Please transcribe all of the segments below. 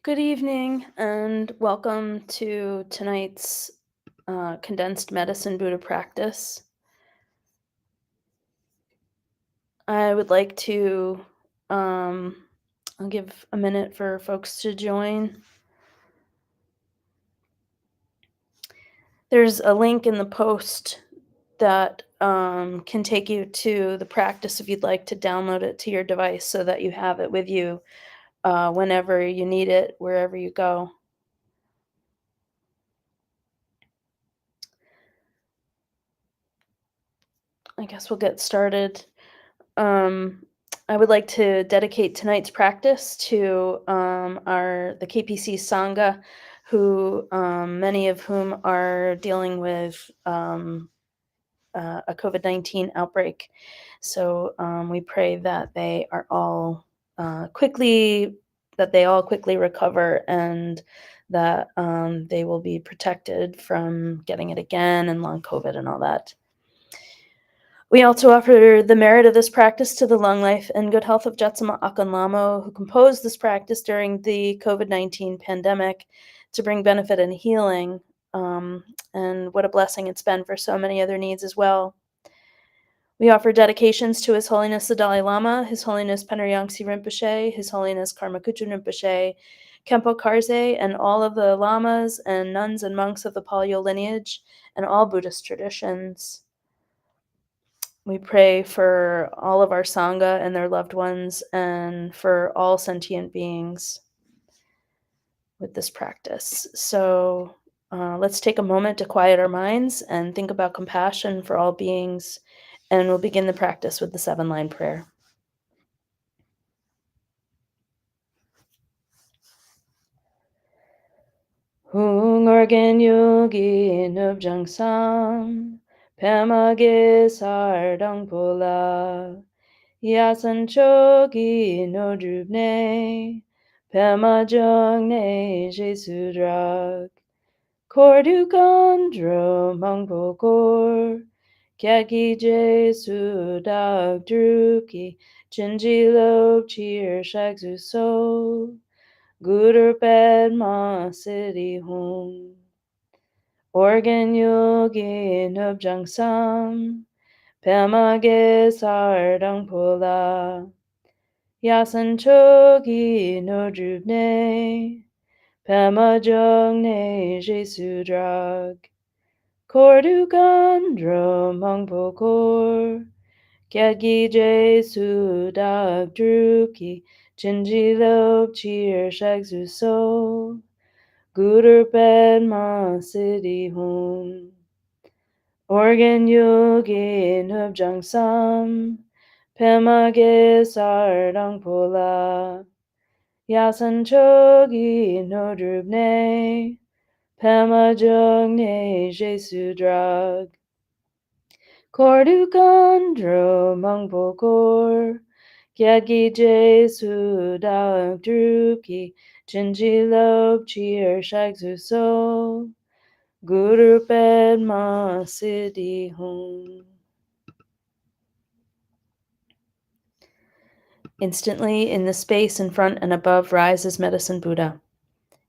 Good evening, and welcome to tonight's Condensed Medicine Buddha practice. I would like to, um, I'll give a minute for folks to join. There's a link in the post that can take you to the practice if you'd like to download it to your device so that you have it with you whenever you need it, wherever you go. I guess we'll get started. Um, I would like to dedicate tonight's practice to the KPC Sangha, who many of whom are dealing with a COVID-19 outbreak. So we pray that they are all quickly recover and that they will be protected from getting it again and long COVID and all that. We also offer the merit of this practice to the long life and good health of Jetsama Akan Lamo, who composed this practice during the COVID-19 pandemic to bring benefit and healing. And what a blessing it's been for so many other needs as well. We offer dedications to His Holiness the Dalai Lama, His Holiness Panarjangsi Rinpoche, His Holiness Karmakuchen Rinpoche, Kempo Karze, and all of the lamas and nuns and monks of the Palyo lineage and all Buddhist traditions. We pray for all of our Sangha and their loved ones and for all sentient beings with this practice. So let's take a moment to quiet our minds and think about compassion for all beings, and we'll begin the practice with the 7-line prayer. Hung organ yogi nubjang sam, pamage sardang pola. Yasan chogi no drubne, pema jung ne jesu drag. Kordu kandro mangpo kor, kyaki jesu dag druki, chinji lok cheer shagzu so, gudur ped ma city home. Organ yogi nubjang sam, pamage sardang pola. Yasan chogi no drubne, pema jung ne jesu drag. Kordu gandro mangpo kor, kyagi jesu dag druki, chinji lop cheer shagzu so, gudur ped ma city home. Organ yogi nubjang sam, pemage sardang pola. Yasan chogi no drubne, pema jung ne jesu drag. Kordu gandro mangpo kor, kyagi jesu dag druki, chinji lop cheer shagzu so, gudur ped ma city home. Instantly, in the space in front and above rises Medicine Buddha.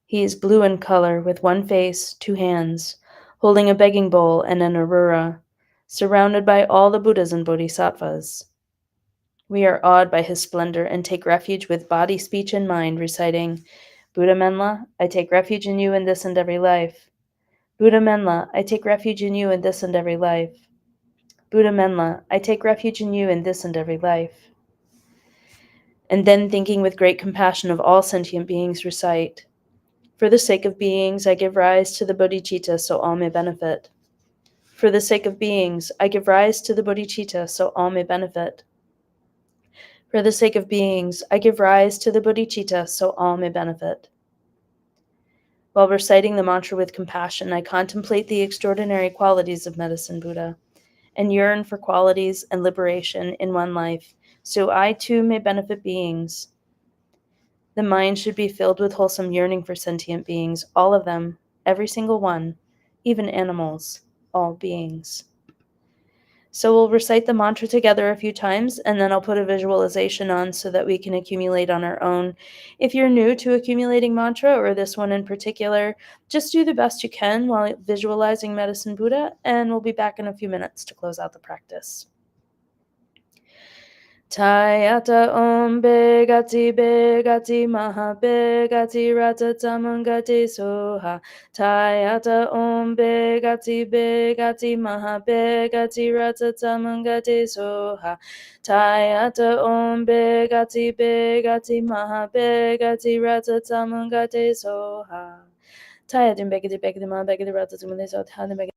He is blue in color, with one face, 2 hands, holding a begging bowl and an arura, surrounded by all the Buddhas and Bodhisattvas. We are awed by his splendor and take refuge with body, speech, and mind, reciting, Buddha Menla, I take refuge in you in this and every life. Buddha Menla, I take refuge in you in this and every life. Buddha Menla, I take refuge in you in this and every life. And then, thinking with great compassion of all sentient beings, recite, For the sake of beings, I give rise to the bodhicitta so all may benefit. For the sake of beings, I give rise to the bodhicitta so all may benefit. For the sake of beings, I give rise to the bodhicitta so all may benefit. While reciting the mantra with compassion, I contemplate the extraordinary qualities of Medicine Buddha and yearn for qualities and liberation in one life, so I too may benefit beings. The mind should be filled with wholesome yearning for sentient beings, all of them, every single one, even animals, all beings. So we'll recite the mantra together a few times, and then I'll put a visualization on so that we can accumulate on our own. If you're new to accumulating mantra, or this one in particular, just do the best you can while visualizing Medicine Buddha, and we'll be back in a few minutes to close out the practice. Tayata om begati maha begati ratatamangati soha. Tayata om begati maha begati ratatamangati soha. Tayata om begati maha begati ratatamangati soha. Tayatim begati maha begati ratatamangati soha.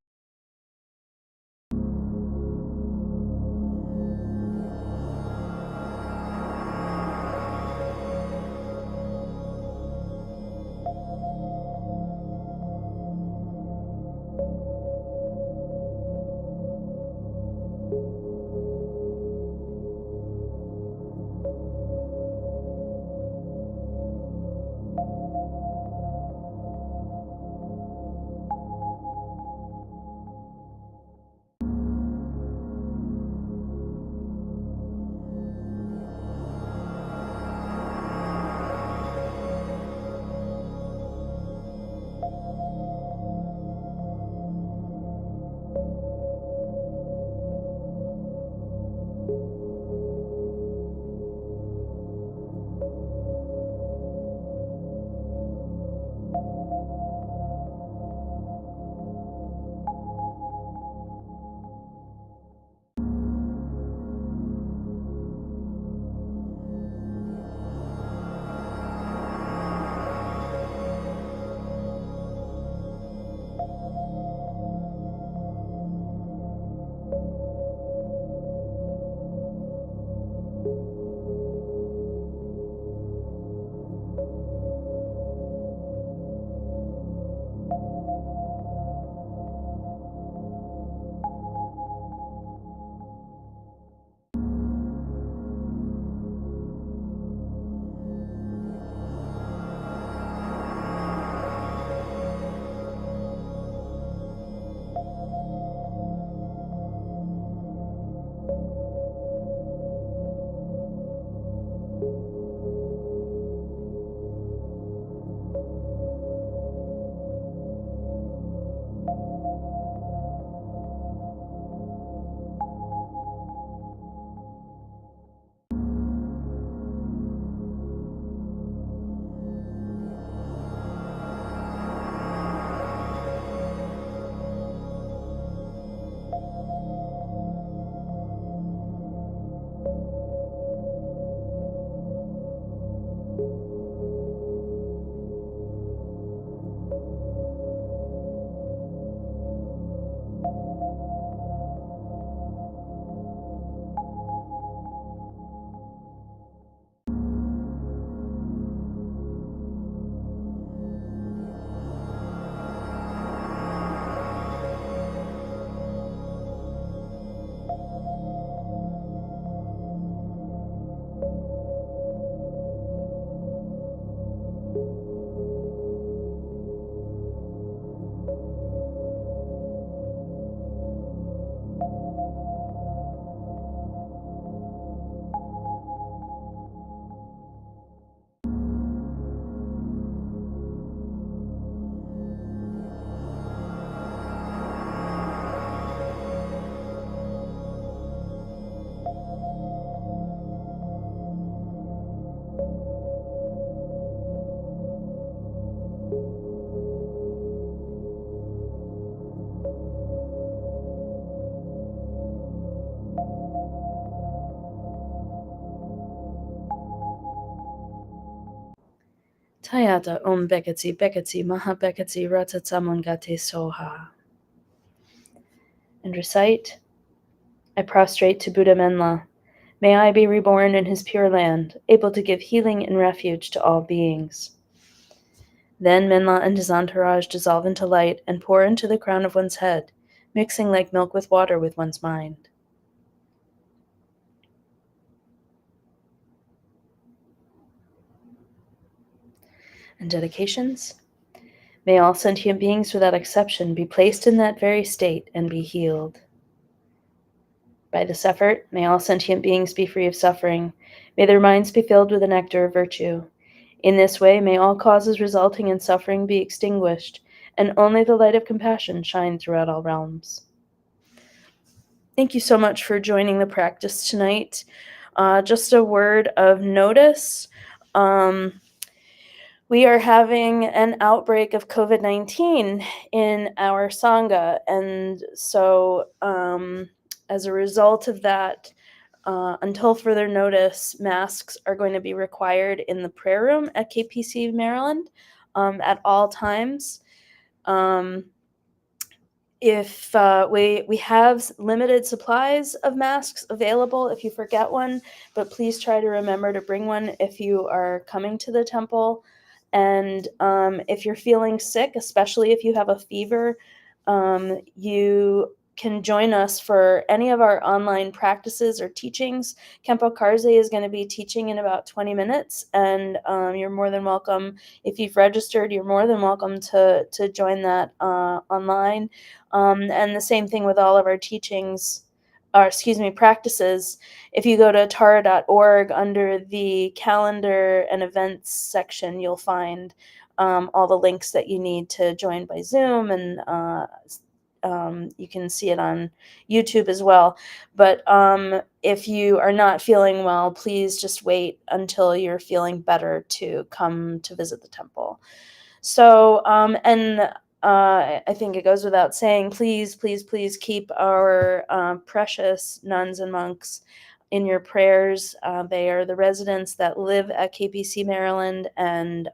Tayata om bekati maha bekati ratatamangate soha. And recite, I prostrate to Buddha Menla. May I be reborn in his pure land, able to give healing and refuge to all beings. Then Menla and his entourage dissolve into light and pour into the crown of one's head, mixing like milk with water with one's mind. And dedications? May all sentient beings without exception be placed in that very state and be healed. By this effort, may all sentient beings be free of suffering. May their minds be filled with the nectar of virtue. In this way, may all causes resulting in suffering be extinguished, and only the light of compassion shine throughout all realms. Thank you so much for joining the practice tonight. Just a word of notice. We are having an outbreak of COVID-19 in our Sangha, and so as a result of that, until further notice, masks are going to be required in the prayer room at KPC Maryland at all times. If we have limited supplies of masks available if you forget one, but please try to remember to bring one if you are coming to the temple. And if you're feeling sick, especially if you have a fever, you can join us for any of our online practices or teachings. Kempo Karze is going to be teaching in about 20 minutes, and you're more than welcome. If you've registered, you're more than welcome to join that online. And the same thing with all of our teachings, practices. If you go to tara.org under the calendar and events section, you'll find all the links that you need to join by Zoom, and you can see it on YouTube as well. But if you are not feeling well, please just wait until you're feeling better to come to visit the temple. So, I think it goes without saying, please, please, please keep our precious nuns and monks in your prayers. They are the residents that live at KPC Maryland, and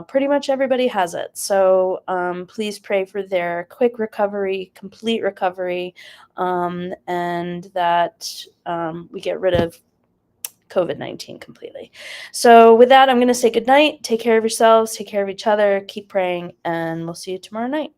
pretty much everybody has it. So please pray for their quick recovery, complete recovery, and that we get rid of COVID-19 completely. So with that, I'm going to say good night. Take care of yourselves. Take care of each other. Keep praying, and we'll see you tomorrow night.